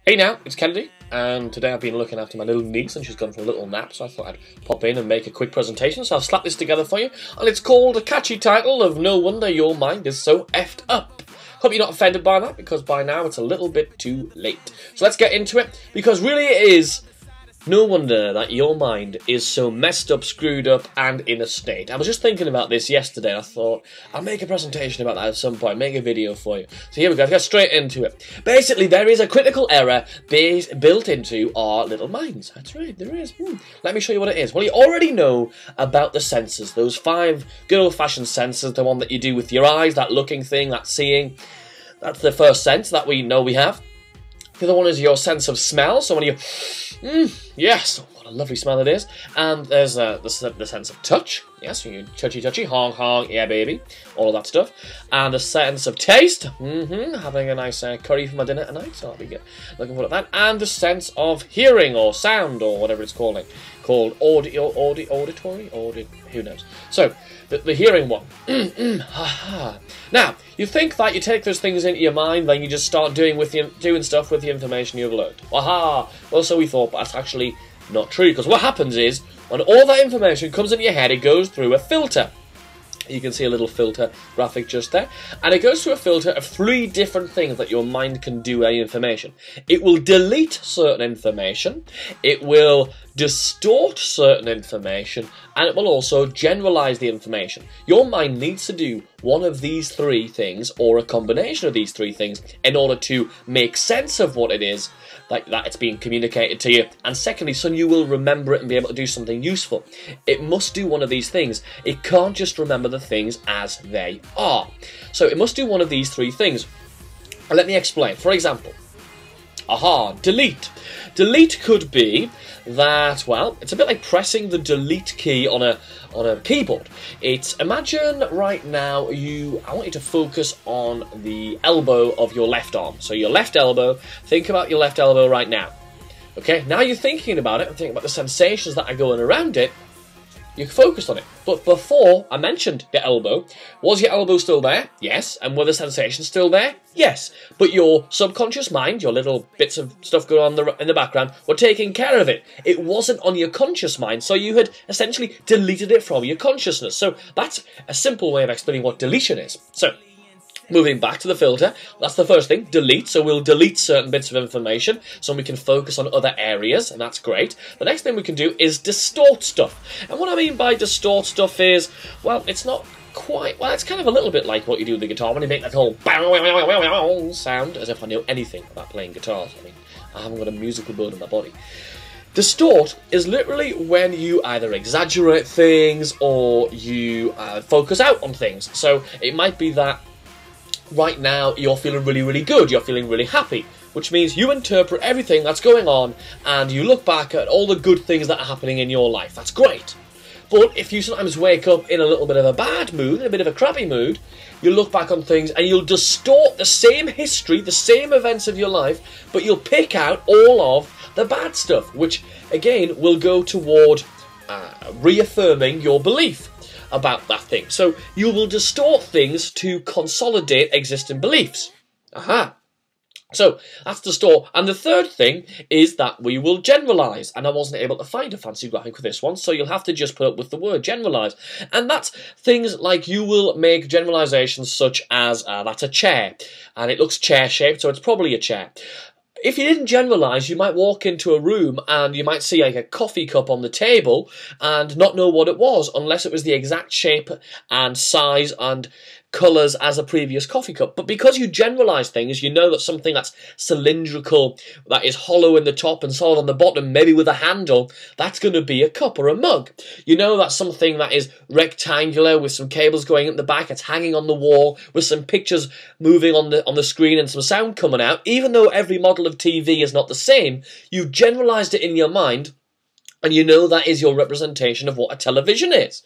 Hey now, it's Kennedy, and today I've been looking after my little niece and she's gone for a little nap, so I thought I'd pop in and make a quick presentation, so I've slapped this together for you, and it's called a catchy title of No Wonder Your Mind Is So Effed Up. Hope you're not offended by that, because by now it's a little bit too late. So let's get into it, because really it is no wonder that your mind is so messed up, screwed up, and in a state. I was just thinking about this yesterday, and I thought, I'll make a presentation about that at some point, make a video for you. So here we go, let's get straight into it. Basically, there is a critical error built into our little minds. That's right, there is. Let me show you what it is. Well, you already know about the senses, those 5 good old-fashioned senses, the one that you do with your eyes, that looking thing, that seeing. That's the first sense that we know we have. The other one is your sense of smell, so when you... yes, what a lovely smell it is. And there's the sense of touch. Yes, you touchy, honk, honk, yeah, baby. All of that stuff. And the sense of taste. Having a nice curry for my dinner tonight, so I'll be looking forward to that. And the sense of hearing, or sound, or whatever it's called auditory, who knows. So, the hearing one. Now, you think that you take those things into your mind, then you just start doing stuff with the information you've learned. Aha! Well, so we thought, but that's actually not true, because what happens is, when all that information comes into your head, it goes through a filter. You can see a little filter graphic just there. And it goes through a filter of 3 different things that your mind can do with any information. It will delete certain information, it will distort certain information, and it will also generalize the information. Your mind needs to do one of these 3 things, or a combination of these 3 things, in order to make sense of what it is that it's being communicated to you, and secondly, so you will remember it and be able to do something useful. It must do one of these things. It can't just remember the things as they are. So it must do one of these 3 things. And let me explain. For example, delete. Delete could be that, well, it's a bit like pressing the delete key on a keyboard. Imagine right now I want you to focus on the elbow of your left arm. So your left elbow, think about your left elbow right now. Okay, now you're thinking about it and thinking about the sensations that are going around it. You focused on it. But before I mentioned the elbow, was your elbow still there? Yes. And were the sensations still there? Yes. But your subconscious mind, your little bits of stuff going on in the background, were taking care of it. It wasn't on your conscious mind, so you had essentially deleted it from your consciousness. So that's a simple way of explaining what deletion is. So, moving back to the filter, that's the first thing, delete. So we'll delete certain bits of information so we can focus on other areas, and that's great. The next thing we can do is distort stuff. And what I mean by distort stuff is, well, it's not quite, well, it's kind of a little bit like what you do with the guitar when you make that whole sound, as if I know anything about playing guitars. I mean, I haven't got a musical bone in my body. Distort is literally when you either exaggerate things or you focus out on things. So it might be that right now you're feeling really, really good, you're feeling really happy, which means you interpret everything that's going on and you look back at all the good things that are happening in your life. That's great. But if you sometimes wake up in a little bit of a bad mood, in a bit of a crappy mood, you look back on things and you'll distort the same history, the same events of your life, but you'll pick out all of the bad stuff, which again will go toward reaffirming your belief about that thing. So you will distort things to consolidate existing beliefs. So that's distort. And the third thing is that we will generalize. And I wasn't able to find a fancy graphic for this one, so you'll have to just put up with the word generalize. And that's things like you will make generalizations such as that's a chair. And it looks chair-shaped, so it's probably a chair. If you didn't generalise, you might walk into a room and you might see like a coffee cup on the table and not know what it was unless it was the exact shape and size and colours as a previous coffee cup. But because you generalise things, you know that something that's cylindrical, that is hollow in the top and solid on the bottom, maybe with a handle, that's going to be a cup or a mug. You know that something that is rectangular with some cables going at the back, it's hanging on the wall with some pictures moving on the screen and some sound coming out. Even though every model of TV is not the same, you've generalised it in your mind And you know that is your representation of what a television is.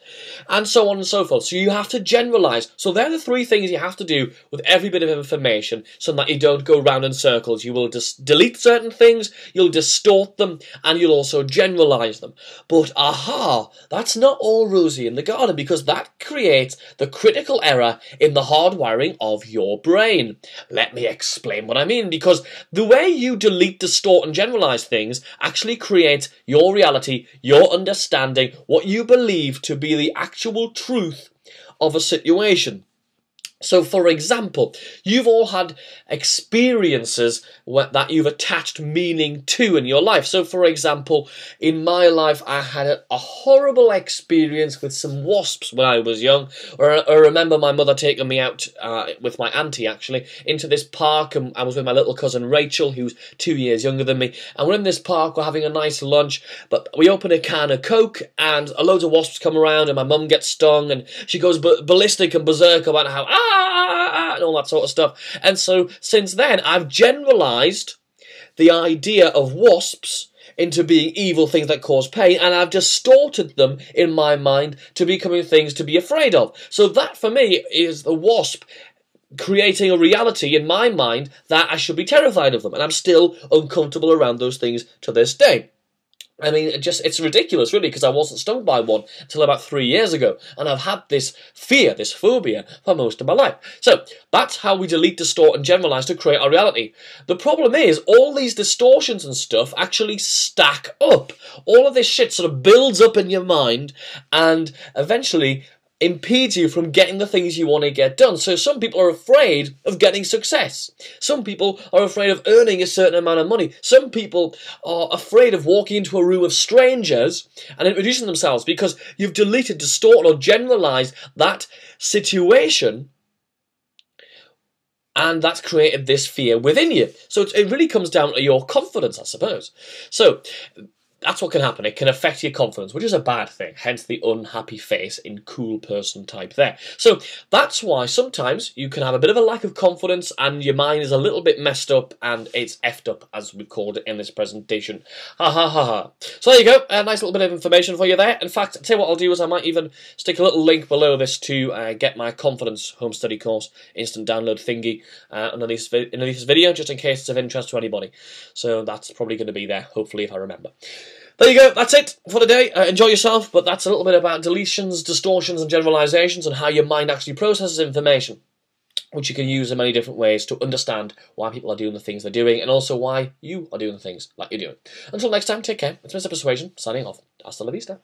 And so on and so forth. So you have to generalise. So they're the three things you have to do with every bit of information so that you don't go round in circles. You will just delete certain things, you'll distort them, and you'll also generalise them. But aha, that's not all rosy in the garden, because that creates the critical error in the hardwiring of your brain. Let me explain what I mean, because the way you delete, distort and generalise things actually creates your reality, your understanding, what you believe to be the actual truth of a situation. So, for example, you've all had experiences that you've attached meaning to in your life. So, for example, in my life, I had a horrible experience with some wasps when I was young. Or I remember my mother taking me out with my auntie, actually, into this park, and I was with my little cousin Rachel, who's 2 years younger than me, and we're in this park, we're having a nice lunch, but we open a can of Coke, and a load of wasps come around, and my mum gets stung, and she goes ballistic and berserk about how, and all that sort of stuff. And so, since then, I've generalised the idea of wasps into being evil things that cause pain, and I've distorted them in my mind to becoming things to be afraid of. So that, for me, is the wasp creating a reality in my mind that I should be terrified of them, and I'm still uncomfortable around those things to this day. I mean, it's ridiculous, really, because I wasn't stung by one until about 3 years ago, and I've had this fear, this phobia, for most of my life. So, that's how we delete, distort, and generalise to create our reality. The problem is, all these distortions and stuff actually stack up. All of this shit sort of builds up in your mind, and eventually impedes you from getting the things you want to get done. So some people are afraid of getting success. Some people are afraid of earning a certain amount of money. Some people are afraid of walking into a room of strangers and introducing themselves because you've deleted, distorted, or generalized that situation, and that's created this fear within you. So it really comes down to your confidence, I suppose. So that's what can happen. It can affect your confidence, which is a bad thing, hence the unhappy face in cool person type there. So that's why sometimes you can have a bit of a lack of confidence and your mind is a little bit messed up and it's effed up, as we called it in this presentation. Ha ha ha ha. So there you go, a nice little bit of information for you there. In fact, I'll tell you what I'll do is I might even stick a little link below this to get my confidence home study course, instant download thingy, underneath this video, just in case it's of interest to anybody. So that's probably going to be there, hopefully, if I remember. There you go, that's it for today. Enjoy yourself, but that's a little bit about deletions, distortions, and generalizations, and how your mind actually processes information, which you can use in many different ways to understand why people are doing the things they're doing, and also why you are doing the things that you're doing. Until next time, take care. It's Mr. Persuasion, signing off. Hasta la vista.